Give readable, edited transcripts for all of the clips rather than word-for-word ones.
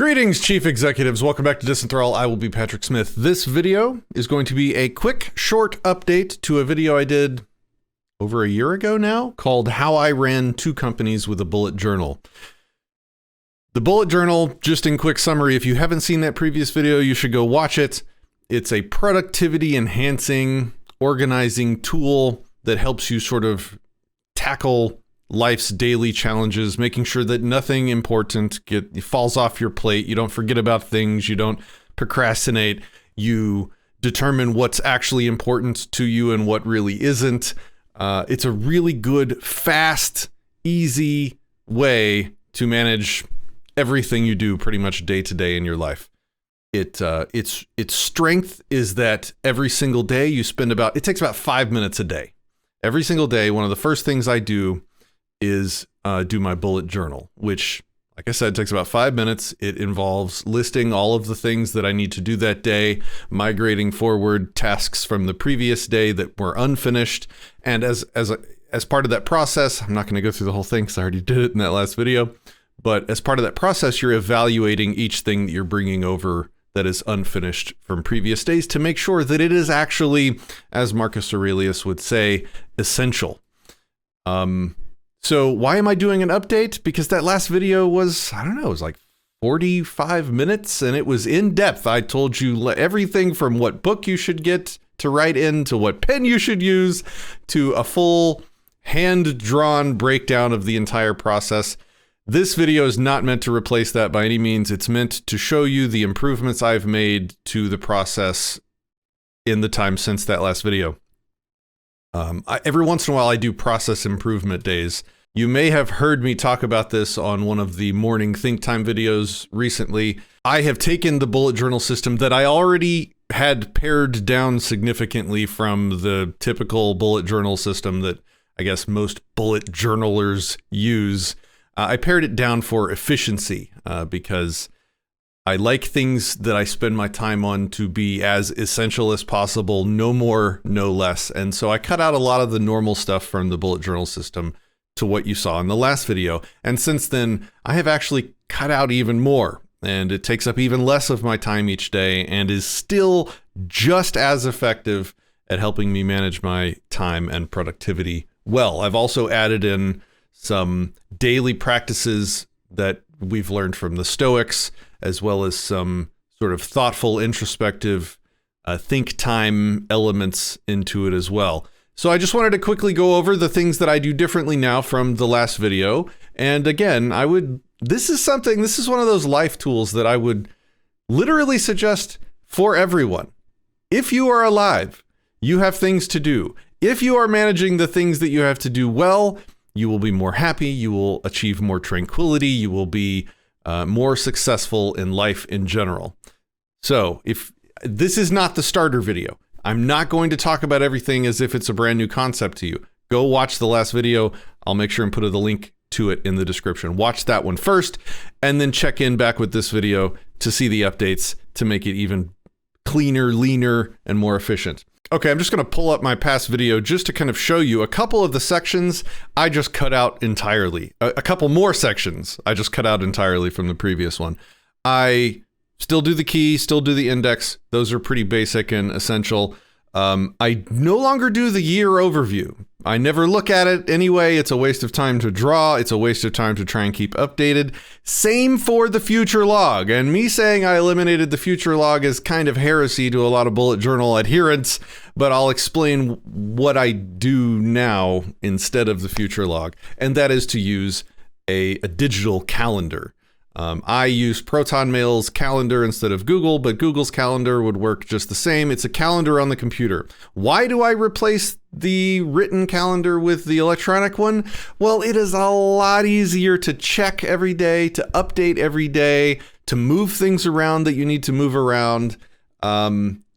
Greetings, Chief Executives. Welcome back to Disenthrall. I will be Patrick Smith. This video is going to be a quick, short update to a video I did over a year ago now called How I Ran 2 Companies with a Bullet Journal. The bullet journal, just in quick summary, if you haven't seen that previous video, you should go watch it. It's a productivity enhancing, organizing tool that helps you sort of tackle life's daily challenges, making sure that nothing important falls off your plate. You don't forget about things. You don't procrastinate. You determine what's actually important to you and what really isn't. It's a really good, fast, easy way to manage everything you do pretty much day to day in your life. Its strength is that every single day you spend it takes about 5 minutes a day. Every single day, one of the first things I do is do my bullet journal, which, like I said, takes about 5 minutes. It involves listing all of the things that I need to do that day, migrating forward tasks from the previous day that were unfinished. And as part of that process, I'm not going to go through the whole thing because I already did it in that last video, but as part of that process, you're evaluating each thing that you're bringing over that is unfinished from previous days to make sure that it is actually, as Marcus Aurelius would say, essential. So why am I doing an update? Because that last video was, I don't know, it was like 45 minutes and it was in depth. I told you everything from what book you should get to write in, to what pen you should use, to a full hand-drawn breakdown of the entire process. This video is not meant to replace that by any means. It's meant to show you the improvements I've made to the process in the time since that last video. Every once in a while, I do process improvement days. You may have heard me talk about this on one of the morning think time videos recently. I have taken the bullet journal system that I already had pared down significantly from the typical bullet journal system that I guess most bullet journalers use. I pared it down for efficiency because I like things that I spend my time on to be as essential as possible, no more, no less. And so I cut out a lot of the normal stuff from the bullet journal system to what you saw in the last video. And since then, I have actually cut out even more, and it takes up even less of my time each day and is still just as effective at helping me manage my time and productivity well. I've also added in some daily practices that we've learned from the Stoics, as well as some sort of thoughtful, introspective, think time elements into it as well. So I just wanted to quickly go over the things that I do differently now from the last video. And again, this is one of those life tools that I would literally suggest for everyone. If you are alive, you have things to do. If you are managing the things that you have to do well, you will be more happy, you will achieve more tranquility, you will be more successful in life in general. So if this is not the starter video, I'm not going to talk about everything as if it's a brand new concept to you. Go watch the last video. I'll make sure and put the link to it in the description. Watch that one first, and then check in back with this video to see the updates to make it even cleaner, leaner, and more efficient. Okay, I'm just going to pull up my past video just to kind of show you a couple of the sections I just cut out entirely. A couple more sections I just cut out entirely from the previous one. I still do the key, still do the index. Those are pretty basic and essential. I no longer do the year overview. I never look at it anyway. It's a waste of time to draw. It's a waste of time to try and keep updated. Same for the future log. And me saying I eliminated the future log is kind of heresy to a lot of bullet journal adherents, but I'll explain what I do now instead of the future log. And that is to use a digital calendar. I use Proton Mail's calendar instead of Google, but Google's calendar would work just the same. It's a calendar on the computer. Why do I replace the written calendar with the electronic one? Well, it is a lot easier to check every day, to update every day, to move things around that you need to move around.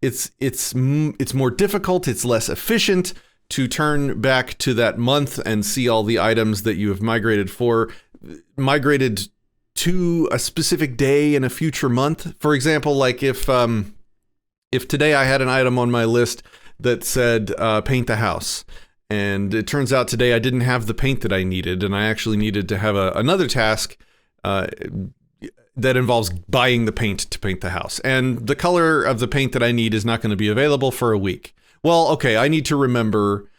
It's more difficult. It's less efficient to turn back to that month and see all the items that you have migrated to a specific day in a future month. For example, like if today I had an item on my list that said paint the house, and it turns out today I didn't have the paint that I needed, and I actually needed to have another task that involves buying the paint to paint the house. And the color of the paint that I need is not going to be available for a week. Well, okay, I need to remember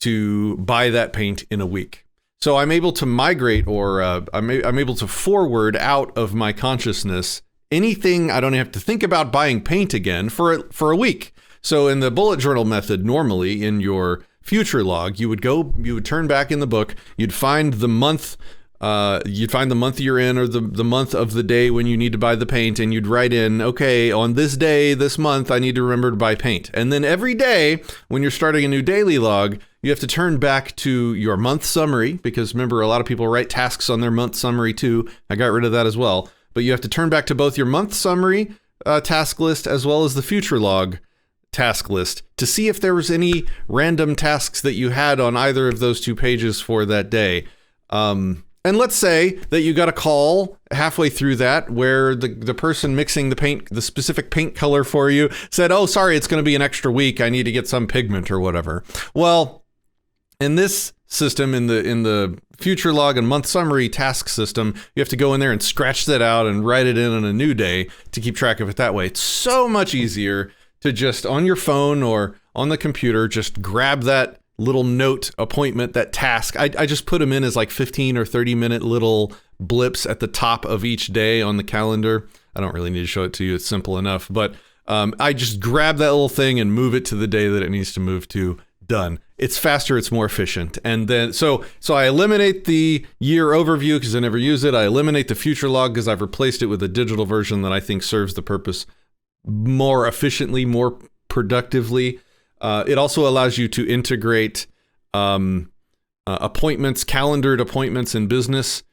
to buy that paint in a week. So I'm able to migrate, or I'm able to forward out of my consciousness anything. I don't have to think about buying paint again for a week. So in the bullet journal method, normally in your future log, you would turn back in the book, you'd find the month you're in, or the month of the day when you need to buy the paint, and you'd write in, okay, on this day, this month, I need to remember to buy paint. And then every day, when you're starting a new daily log, you have to turn back to your month summary, because remember, a lot of people write tasks on their month summary too. I got rid of that as well. But you have to turn back to both your month summary task list as well as the future log task list to see if there was any random tasks that you had on either of those two pages for that day. And let's say that you got a call halfway through that where the person mixing the paint, the specific paint color for you, said, oh, sorry, it's going to be an extra week. I need to get some pigment or whatever. Well, in this system, in the future log and month summary task system, you have to go in there and scratch that out and write it in on a new day to keep track of it that way. It's so much easier to just on your phone or on the computer, just grab that little note appointment, that task. I just put them in as like 15 or 30 minute little blips at the top of each day on the calendar. I don't really need to show it to you. It's simple enough, but I just grab that little thing and move it to the day that it needs to move to. Done. It's faster, it's more efficient. And then, so I eliminate the year overview because I never use it. I eliminate the future log because I've replaced it with a digital version that I think serves the purpose more efficiently, more productively. It also allows you to integrate appointments, calendared appointments in business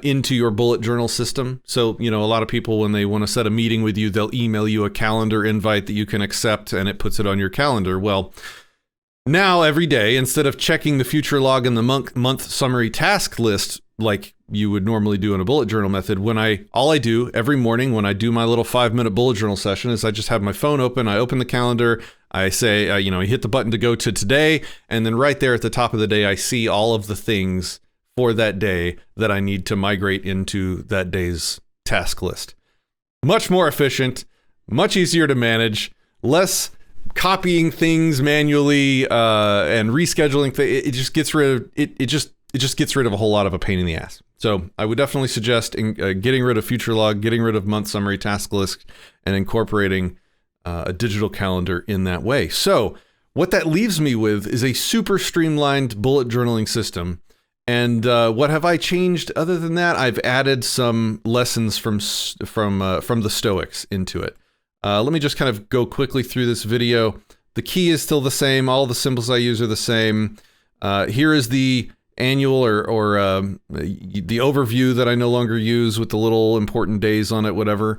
into your bullet journal system. So, a lot of people, when they want to set a meeting with you, they'll email you a calendar invite that you can accept, and it puts it on your calendar. Well, now every day, instead of checking the future log and the month summary task list like you would normally do in a bullet journal method, all I do every morning when I do my little 5-minute bullet journal session is I just have my phone open, I open the calendar, I say, I hit the button to go to today, and then right there at the top of the day, I see all of the things for that day that I need to migrate into that day's task list. Much more efficient, much easier to manage, less copying things manually and rescheduling things. It just gets rid of it just gets rid of a whole lot of a pain in the ass. So I would definitely suggest getting rid of future log, getting rid of month summary task list, and incorporating a digital calendar in that way. So what that leaves me with is a super streamlined bullet journaling system. And what have I changed other than that? I've added some lessons from the Stoics into it. Let me just kind of go quickly through this video. The key is still the same. All the symbols I use are the same. Here is the annual or the overview that I no longer use with the little important days on it, whatever.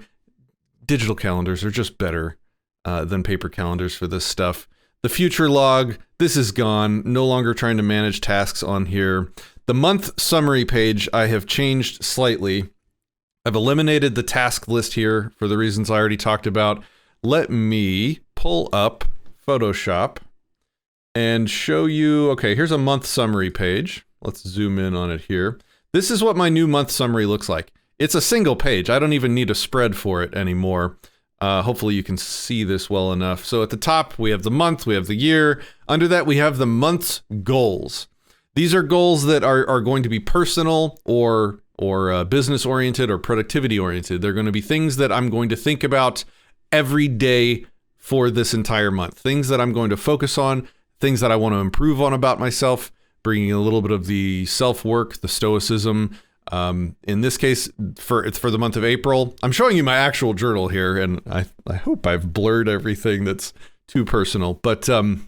Digital calendars are just better than paper calendars for this stuff. The future log, this is gone. No longer trying to manage tasks on here. The month summary page I have changed slightly. I've eliminated the task list here for the reasons I already talked about. Let me pull up Photoshop and show you. Okay, here's a month summary page. Let's zoom in on it here. This is what my new month summary looks like. It's a single page. I don't even need a spread for it anymore. Hopefully you can see this well enough. So at the top, we have the month, we have the year. Under that, we have the month's goals. These are goals that are going to be personal or business oriented or productivity oriented. They're going to be things that I'm going to think about every day for this entire month. Things that I'm going to focus on, things that I want to improve on about myself, bringing a little bit of the self-work, the stoicism. In this case, it's for the month of April. I'm showing you my actual journal here, and I hope I've blurred everything that's too personal. But the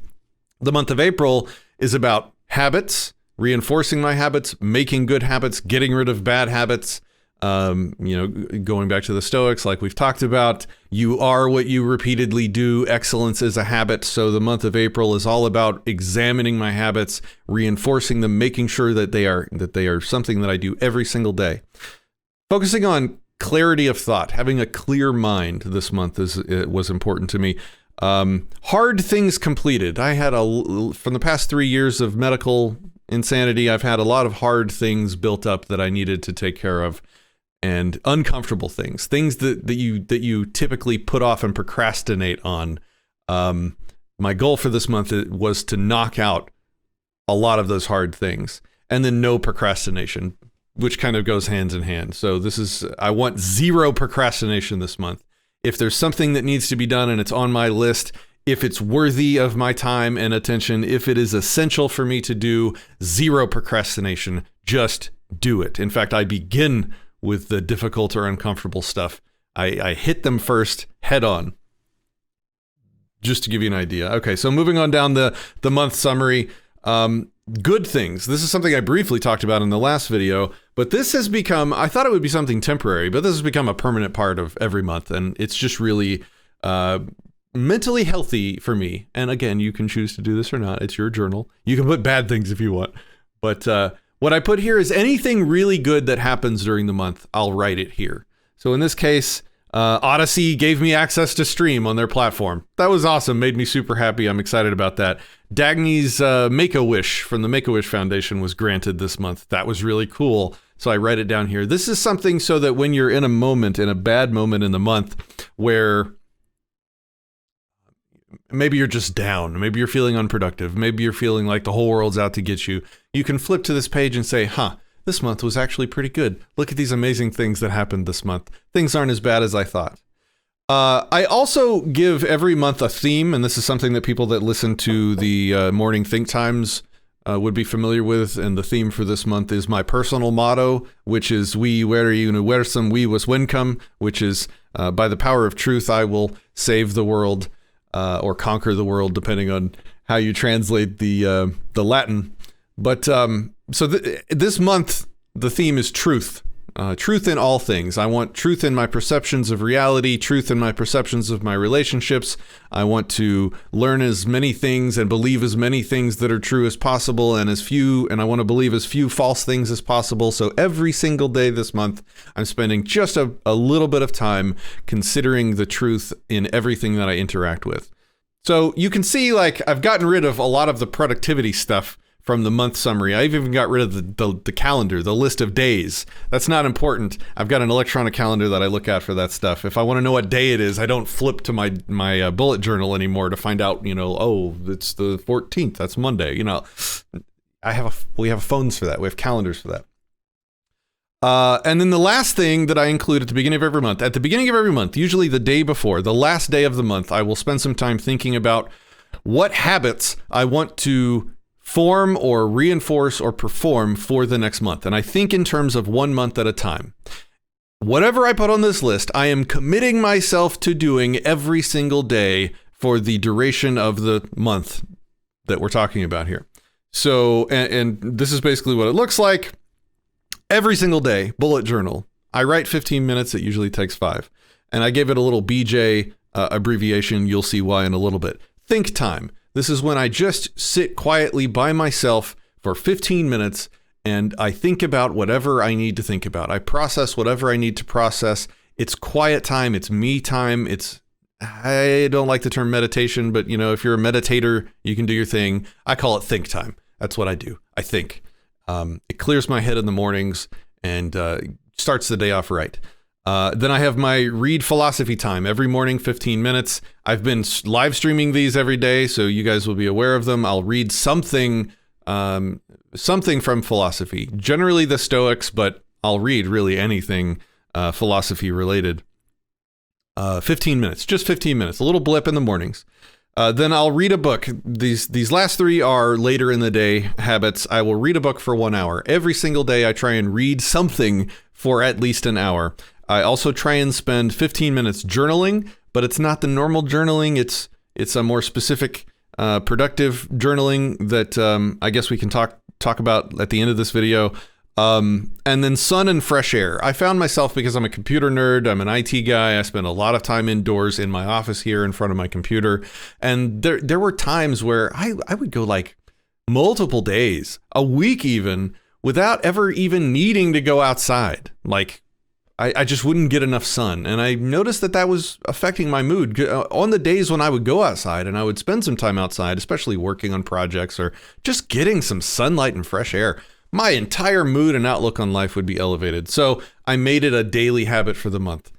month of April is about habits, reinforcing my habits, making good habits, getting rid of bad habits. Going back to the Stoics, like we've talked about, you are what you repeatedly do. Excellence is a habit. So the month of April is all about examining my habits, reinforcing them, making sure that they are something that I do every single day. Focusing on clarity of thought, having a clear mind this month was important to me. Hard things completed. I had from the past 3 years of medical insanity, I've had a lot of hard things built up that I needed to take care of. and uncomfortable things, that you typically put off and procrastinate on. My goal for this month was to knock out a lot of those hard things, and then no procrastination, which kind of goes hands in hand. So I want zero procrastination this month. If there's something that needs to be done and it's on my list, if it's worthy of my time and attention, if it is essential for me to do, zero procrastination, just do it. In fact, I begin with the difficult or uncomfortable stuff. I hit them first head on, just to give you an idea. Okay, so moving on down the month summary. Good things. This is something I briefly talked about in the last video, but this has become, I thought it would be something temporary, but this has become a permanent part of every month, and it's just really mentally healthy for me. And again, you can choose to do this or not. It's your journal. You can put bad things if you want. But what I put here is anything really good that happens during the month, I'll write it here. So in this case, Odyssey gave me access to stream on their platform. That was awesome. Made me super happy. I'm excited about that. Dagny's Make-A-Wish from the Make-A-Wish Foundation was granted this month. That was really cool. So I write it down here. This is something so that when you're in a bad moment in the month where maybe you're just down, maybe you're feeling unproductive, maybe you're feeling like the whole world's out to get you, you can flip to this page and say, this month was actually pretty good. Look at these amazing things that happened this month. Things aren't as bad as I thought. I also give every month a theme, and this is something that people that listen to the morning think times would be familiar with. And the theme for this month is my personal motto, which is "We were universum, we was wincum," which is by the power of truth, I will save the world or conquer the world, depending on how you translate the Latin. But so this month, the theme is truth. Truth in all things. I want truth in my perceptions of reality, truth in my perceptions of my relationships. I want to learn as many things and believe as many things that are true as possible, and I want to believe as few false things as possible. So every single day this month, I'm spending just a little bit of time considering the truth in everything that I interact with. So you can see, like, I've gotten rid of a lot of the productivity stuff from the month summary. I've even got rid of the calendar, the list of days. That's not important. I've got an electronic calendar that I look at for that stuff. If I want to know what day it is, I don't flip to my bullet journal anymore to find out, oh, it's the 14th. That's Monday. We have phones for that. We have calendars for that. And then the last thing that I include at the beginning of every month, usually the day before, the last day of the month, I will spend some time thinking about what habits I want to form or reinforce or perform for the next month. And I think in terms of 1 month at a time. Whatever I put on this list, I am committing myself to doing every single day for the duration of the month that we're talking about here. So, and this is basically what it looks like. Every single day, bullet journal. I write 15 minutes. It usually takes 5. And I give it a little BJ abbreviation. You'll see why in a little bit. Think time. This is when I just sit quietly by myself for 15 minutes and I think about whatever I need to think about. I process whatever I need to process. It's quiet time. It's me time. I don't like the term meditation, but if you're a meditator, you can do your thing. I call it think time. That's what I do. I think. It clears my head in the mornings and starts the day off right. Then I have my read philosophy time every morning, 15 minutes. I've been live streaming these every day, so you guys will be aware of them. I'll read something from philosophy, generally the Stoics, but I'll read really anything philosophy related. 15 minutes, just 15 minutes, a little blip in the mornings. Then I'll read a book. These last 3 are later in the day habits. I will read a book for 1 hour. Every single day I try and read something for at least an hour. I also try and spend 15 minutes journaling, but it's not the normal journaling. It's a more specific, productive journaling that I guess we can talk about at the end of this video. And then sun and fresh air. I found myself, because I'm a computer nerd, I'm an IT guy, I spend a lot of time indoors in my office here in front of my computer. And there were times where I would go like multiple days, a week even, without ever even needing to go outside. Like, I just wouldn't get enough sun. And I noticed that was affecting my mood. On the days when I would go outside and I would spend some time outside, especially working on projects or just getting some sunlight and fresh air, my entire mood and outlook on life would be elevated. So I made it a daily habit for the month.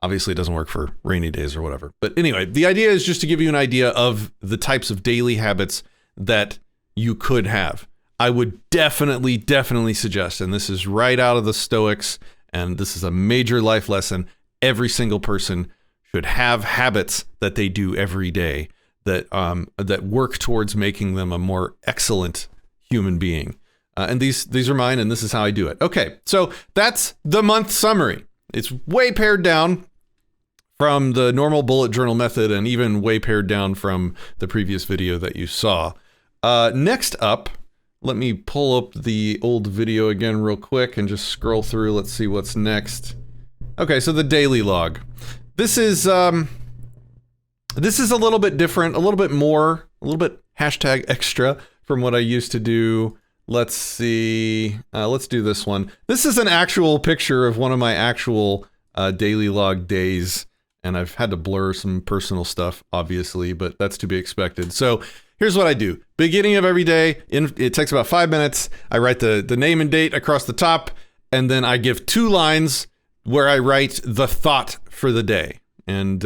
Obviously, it doesn't work for rainy days or whatever. But anyway, the idea is just to give you an idea of the types of daily habits that you could have. I would definitely suggest, and this is right out of the Stoics, and this is a major life lesson, every single person should have habits that they do every day that work towards making them a more excellent human being. And these are mine, and this is how I do it. Okay, so that's the month summary. It's way pared down from the normal bullet journal method, and even way pared down from the previous video that you saw. Next up, let me pull up the old video again real quick and just scroll through. Let's see what's next. Okay, so the daily log. This is a little bit different, a little bit more, a little bit #extra from what I used to do. Let's see. Let's do this one. This is an actual picture of one of my actual daily log days, and I've had to blur some personal stuff, obviously, but that's to be expected. So here's what I do. Beginning of every day, it takes about 5 minutes. I write the name and date across the top, and then I give 2 lines where I write the thought for the day. And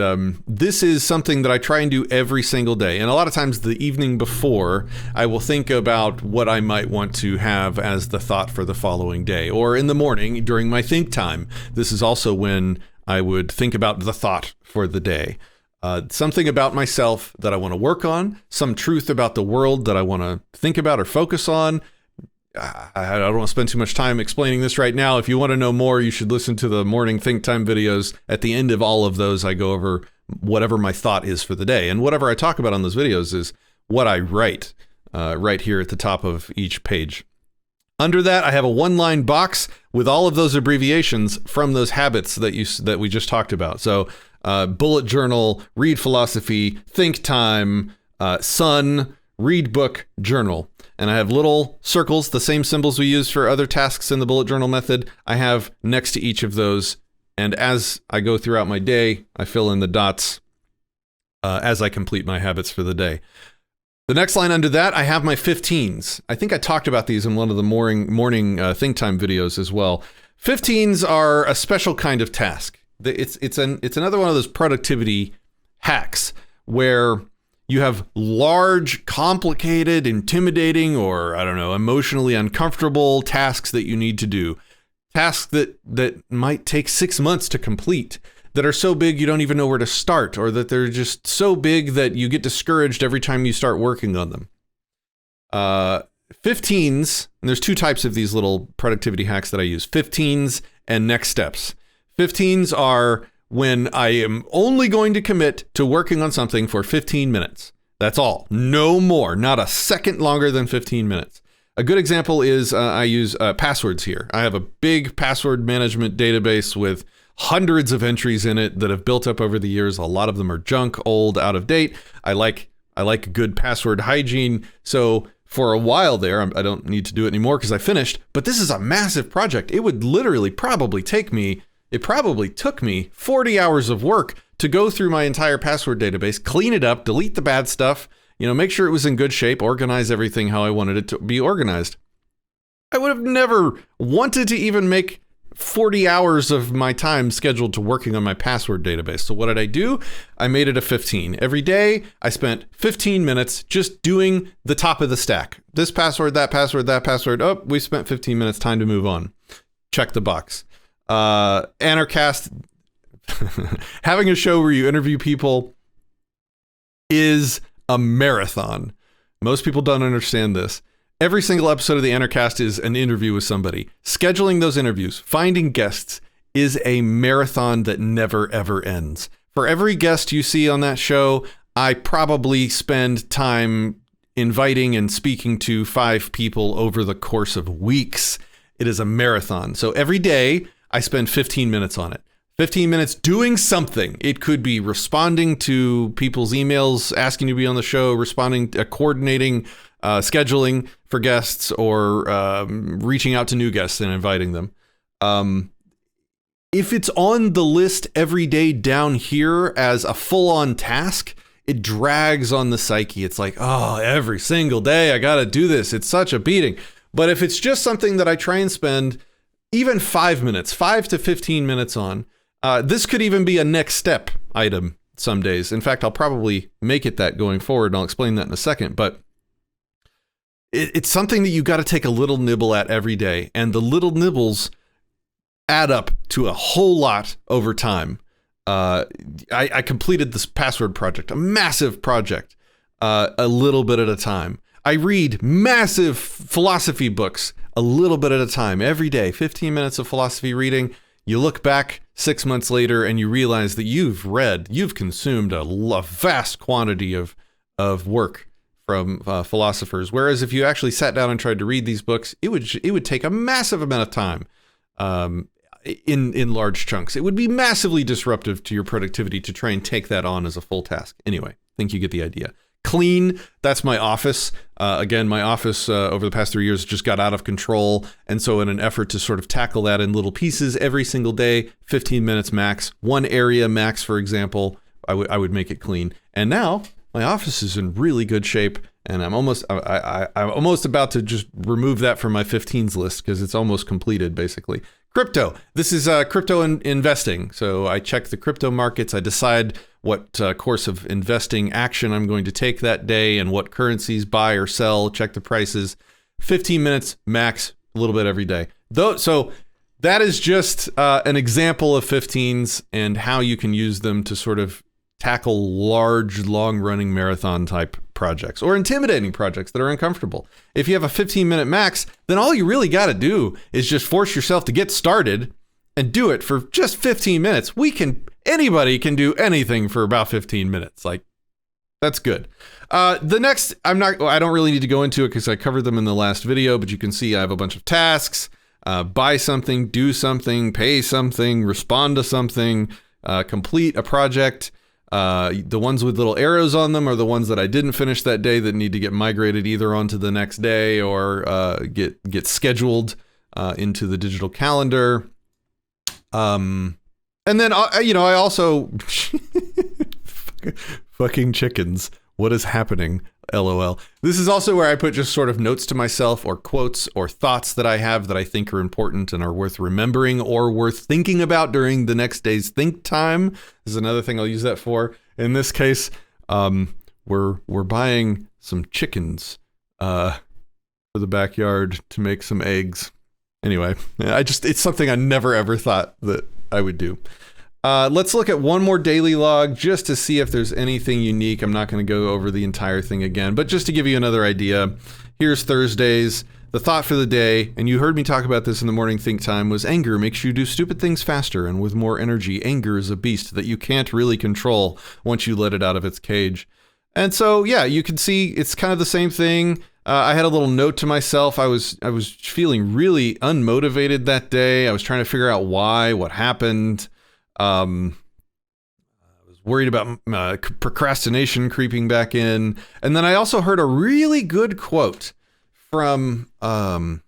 this is something that I try and do every single day. And a lot of times the evening before, I will think about what I might want to have as the thought for the following day. Or in the morning during my think time. This is also when I would think about the thought for the day. Something about myself that I want to work on, some truth about the world that I want to think about or focus on. I don't want to spend too much time explaining this right now. If you want to know more, you should listen to the morning think time videos. At the end of all of those, I go over whatever my thought is for the day. And whatever I talk about on those videos is what I write right here at the top of each page. Under that, I have a 1-line box with all of those abbreviations from those habits that we just talked about. So bullet journal, read philosophy, think time, sun, read book, journal. And I have little circles, the same symbols we use for other tasks in the bullet journal method. I have next to each of those. And as I go throughout my day, I fill in the dots as I complete my habits for the day. The next line under that, I have my 15s. I think I talked about these in one of the morning think time videos as well. 15s are a special kind of task. It's another one of those productivity hacks where you have large, complicated, intimidating, or I don't know, emotionally uncomfortable tasks that you need to do. Tasks that might take 6 months to complete, that are so big you don't even know where to start, or that they're just so big that you get discouraged every time you start working on them. 15s, and there's 2 types of these little productivity hacks that I use, 15s and next steps. 15s are when I am only going to commit to working on something for 15 minutes. That's all. No more. Not a second longer than 15 minutes. A good example is I use passwords here. I have a big password management database with hundreds of entries in it that have built up over the years. A lot of them are junk, old, out of date. I like good password hygiene. So for a while there, I don't need to do it anymore because I finished, but this is a massive project. It would literally probably took me 40 hours of work to go through my entire password database, clean it up, delete the bad stuff, make sure it was in good shape, organize everything how I wanted it to be organized. I would have never wanted to even make 40 hours of my time scheduled to working on my password database. So what did I do? I made it a 15. Every day, I spent 15 minutes just doing the top of the stack. This password, that password, that password. Oh, we spent 15 minutes, time to move on. Check the box. Anarchast, having a show where you interview people is a marathon. Most people don't understand this. Every single episode of the Anarchast is an interview with somebody. Scheduling those interviews, finding guests is a marathon that never ever ends. For every guest you see on that show, I probably spend time inviting and speaking to 5 people over the course of weeks. It is a marathon. So every day I spend 15 minutes on it. 15 minutes doing something. It could be responding to people's emails, asking to be on the show, responding, coordinating, scheduling for guests, or reaching out to new guests and inviting them. If it's on the list every day down here as a full-on task, it drags on the psyche. It's like, oh, every single day I got to do this. It's such a beating. But if it's just something that I try and spend even 5 minutes, 5 to 15 minutes on. This could even be a next step item some days. In fact, I'll probably make it that going forward, and I'll explain that in a second. But it's something that you got to take a little nibble at every day, and the little nibbles add up to a whole lot over time. I completed this password project, a massive project, a little bit at a time. I read massive philosophy books a little bit at a time every day, 15 minutes of philosophy reading. You look back 6 months later and you realize that you've consumed a vast quantity of work from philosophers. Whereas if you actually sat down and tried to read these books, it would take a massive amount of time in large chunks. It would be massively disruptive to your productivity to try and take that on as a full task. Anyway, I think you get the idea. Clean, that's my office. Again, my office over the past 3 years just got out of control. And so in an effort to sort of tackle that in little pieces every single day, 15 minutes max, one area max, for example, I would make it clean. And now my office is in really good shape, and I'm almost about to just remove that from my 15s list because it's almost completed, basically. Crypto. This is crypto investing. So I check the crypto markets. I decide what course of investing action I'm going to take that day and what currencies buy or sell, check the prices. 15 minutes max, a little bit every day. So that is just an example of 15s and how you can use them to sort of tackle large, long-running marathon-type projects or intimidating projects that are uncomfortable. If you have a 15-minute max, then all you really got to do is just force yourself to get started and do it for just 15 minutes. Anybody can do anything for about 15 minutes. Like, that's good. The next, I don't really need to go into it because I covered them in the last video, but you can see I have a bunch of tasks. Buy something, do something, pay something, respond to something, complete a project. The ones with little arrows on them are the ones that I didn't finish that day that need to get migrated either onto the next day or get scheduled into the digital calendar. And then I also fucking chickens. What is happening? LOL. This is also where I put just sort of notes to myself or quotes or thoughts that I have that I think are important and are worth remembering or worth thinking about during the next day's think time. This is another thing I'll use that for. In this case, we're buying some chickens for the backyard to make some eggs. Anyway, it's something I never ever thought that I would do. Let's look at one more daily log just to see if there's anything unique. I'm not going to go over the entire thing again, but just to give you another idea, here's Thursdays. The thought for the day, and you heard me talk about this in the morning think time, was anger makes you do stupid things faster and with more energy. Anger is a beast that you can't really control once you let it out of its cage. And so, yeah, you can see it's kind of the same thing. I had a little note to myself. I was feeling really unmotivated that day. I was trying to figure out what happened. I was worried about procrastination creeping back in. And then I also heard a really good quote from, I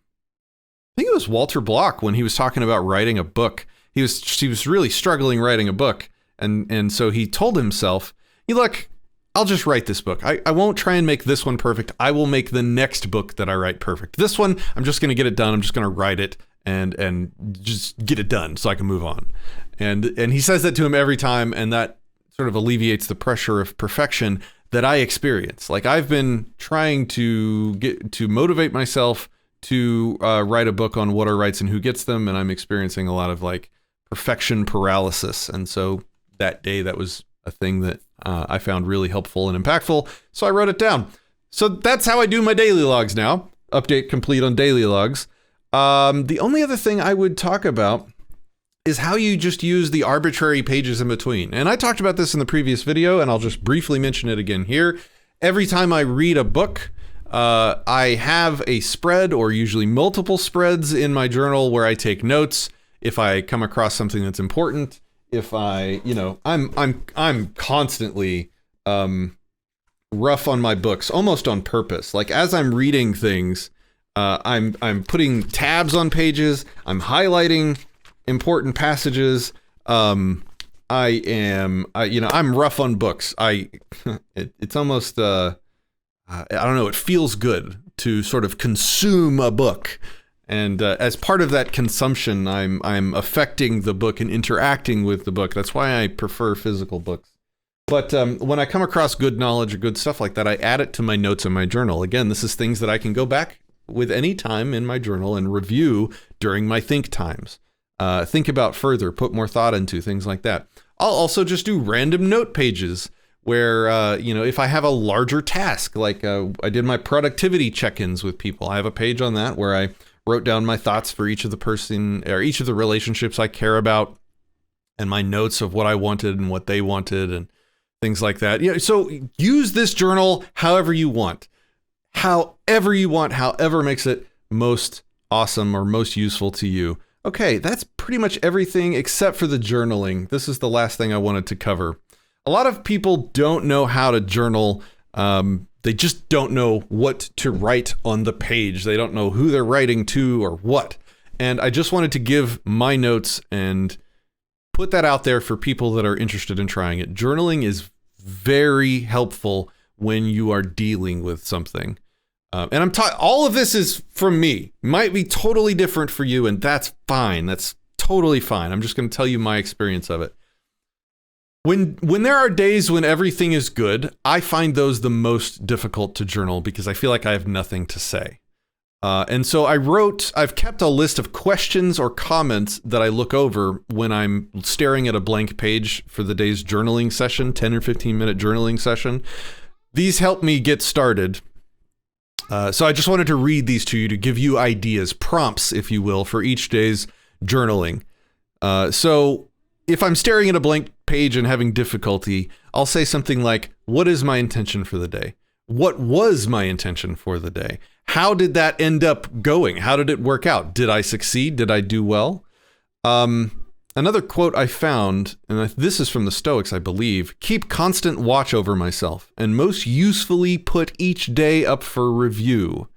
think it was Walter Block when he was talking about writing a book. He was really struggling writing a book. And so he told himself, look, I'll just write this book. I won't try and make this one perfect. I will make the next book that I write perfect. This one, I'm just going to get it done. I'm just going to write it and just get it done so I can move on. And he says that to him every time, and that sort of alleviates the pressure of perfection that I experience. Like, I've been trying to motivate myself to write a book on what are rights and who gets them, and I'm experiencing a lot of like perfection paralysis. And so that day, that was a thing that I found really helpful and impactful, so I wrote it down. So that's how I do my daily logs now. Update complete on daily logs. The only other thing I would talk about is how you just use the arbitrary pages in between. And I talked about this in the previous video, and I'll just briefly mention it again here. Every time I read a book, I have a spread or usually multiple spreads in my journal where I take notes if I come across something that's important. If I'm constantly rough on my books, almost on purpose. Like, as I'm reading things, I'm putting tabs on pages. I'm highlighting important passages. I'm rough on books. It's almost I don't know. It feels good to sort of consume a book And as part of that consumption, I'm affecting the book and interacting with the book. That's why I prefer physical books. But when I come across good knowledge or good stuff like that, I add it to my notes in my journal. Again, this is things that I can go back with any time in my journal and review during my think times. Think about further, put more thought into things like that. I'll also just do random note pages where, if I have a larger task, like I did my productivity check-ins with people. I have a page on that where I wrote down my thoughts for each of the relationships I care about, and my notes of what I wanted and what they wanted and things like that. So use this journal however you want, however makes it most awesome or most useful to you. Okay, that's pretty much everything except for the journaling. This is the last thing I wanted to cover. A lot of people don't know how to journal. They just don't know what to write on the page. They don't know who they're writing to or what. And I just wanted to give my notes and put that out there for people that are interested in trying it. Journaling is very helpful when you are dealing with something. And all of this is from me. Might be totally different for you, and that's fine. That's totally fine. I'm just going to tell you my experience of it. When there are days when everything is good, I find those the most difficult to journal because I feel like I have nothing to say. And so I've kept a list of questions or comments that I look over when I'm staring at a blank page for the day's journaling session, 10 or 15 minute journaling session. These help me get started. So I just wanted to read these to you to give you ideas, prompts, if you will, for each day's journaling. So if I'm staring at a blank page and having difficulty, I'll say something like, what is my intention for the day? What was my intention for the day? How did that end up going? How did it work out? Did I succeed? Did I do well? Another quote I found, and this is from the Stoics, I believe, keep constant watch over myself and most usefully put each day up for review.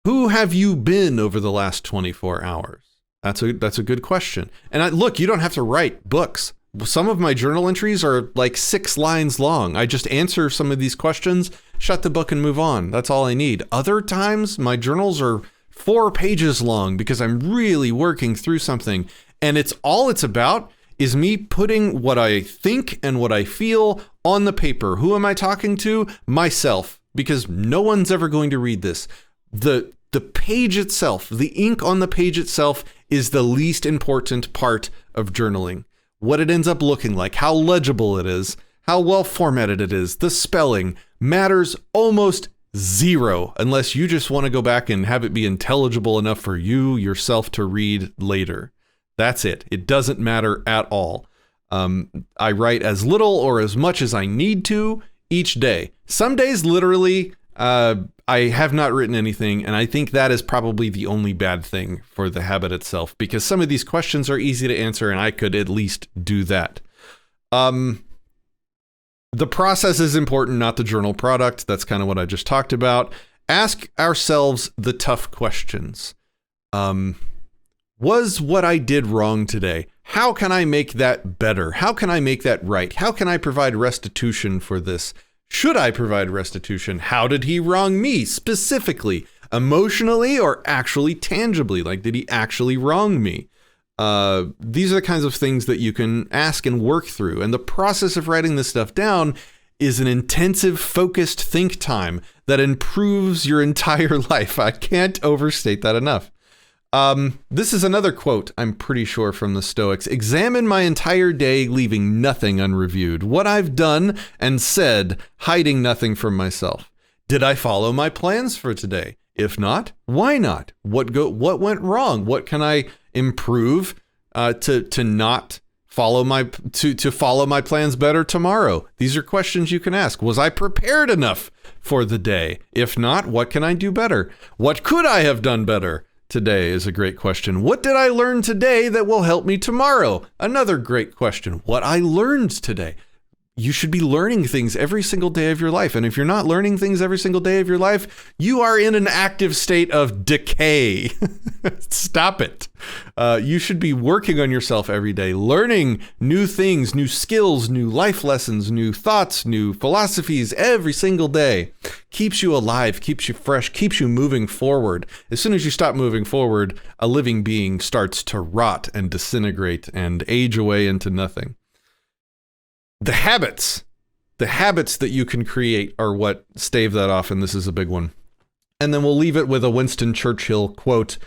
Who have you been over the last 24 hours? That's a good question. And look, you don't have to write books. Some of my journal entries are like 6 lines long. I just answer some of these questions, shut the book and move on. That's all I need. Other times my journals are 4 pages long because I'm really working through something. And it's about is me putting what I think and what I feel on the paper. Who am I talking to? Myself, because no one's ever going to read this. The page itself, the ink on the page itself is the least important part of journaling. What it ends up looking like, how legible it is, how well formatted it is, the spelling matters almost zero unless you just want to go back and have it be intelligible enough for you yourself to read later. That's it. It doesn't matter at all. I write as little or as much as I need to each day. Some days, literally, I have not written anything, and I think that is probably the only bad thing for the habit itself, because some of these questions are easy to answer, and I could at least do that. The process is important, not the journal product. That's kind of what I just talked about. Ask ourselves the tough questions. Was what I did wrong today? How can I make that better? How can I make that right? How can I provide restitution for this? Should I provide restitution? How did he wrong me specifically, emotionally or actually tangibly? Like, did he actually wrong me? These are the kinds of things that you can ask and work through. And the process of writing this stuff down is an intensive, focused think time that improves your entire life. I can't overstate that enough. This is another quote, I'm pretty sure, from the Stoics. Examine my entire day, leaving nothing unreviewed. What I've done and said, hiding nothing from myself. Did I follow my plans for today? If not, why not? What went wrong? What can I improve to follow my plans better tomorrow? These are questions you can ask. Was I prepared enough for the day? If not, what can I do better? What could I have done better? Today is a great question. What did I learn today that will help me tomorrow? Another great question. What I learned today. you should be learning things every single day of your life. And if you're not learning things every single day of your life, you are in an active state of decay. Stop it. You should be working on yourself every day, learning new things, new skills, new life lessons, new thoughts, new philosophies every single day. Keeps you alive, keeps you fresh, keeps you moving forward. As soon as you stop moving forward, a living being starts to rot and disintegrate and age away into nothing. The habits that you can create are what stave that off, and this is a big one. And then we'll leave it with a Winston Churchill quote.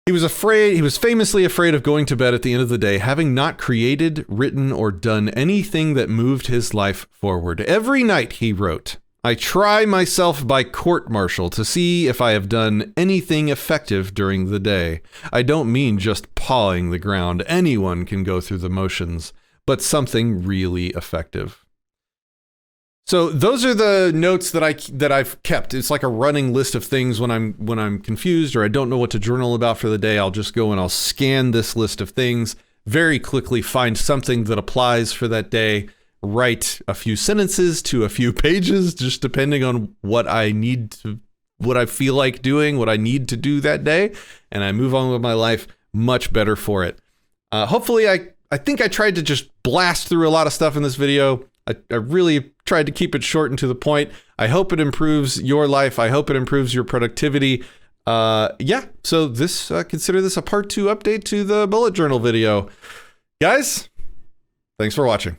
He was famously afraid of going to bed at the end of the day, having not created, written, or done anything that moved his life forward. Every night, he wrote, I try myself by court-martial to see if I have done anything effective during the day. I don't mean just pawing the ground. Anyone can go through the motions, but something really effective. So those are the notes that I've kept. It's like a running list of things when I'm confused or I don't know what to journal about for the day. I'll just go and I'll scan this list of things, very quickly find something that applies for that day, write a few sentences to a few pages, just depending on what I feel like doing, what I need to do that day, and I move on with my life much better for it. Hopefully I think I tried to just blast through a lot of stuff in this video. I really tried to keep it short and to the point. I hope it improves your life. I hope it improves your productivity. Yeah, so consider this a part 2 update to the bullet journal video. Guys, thanks for watching.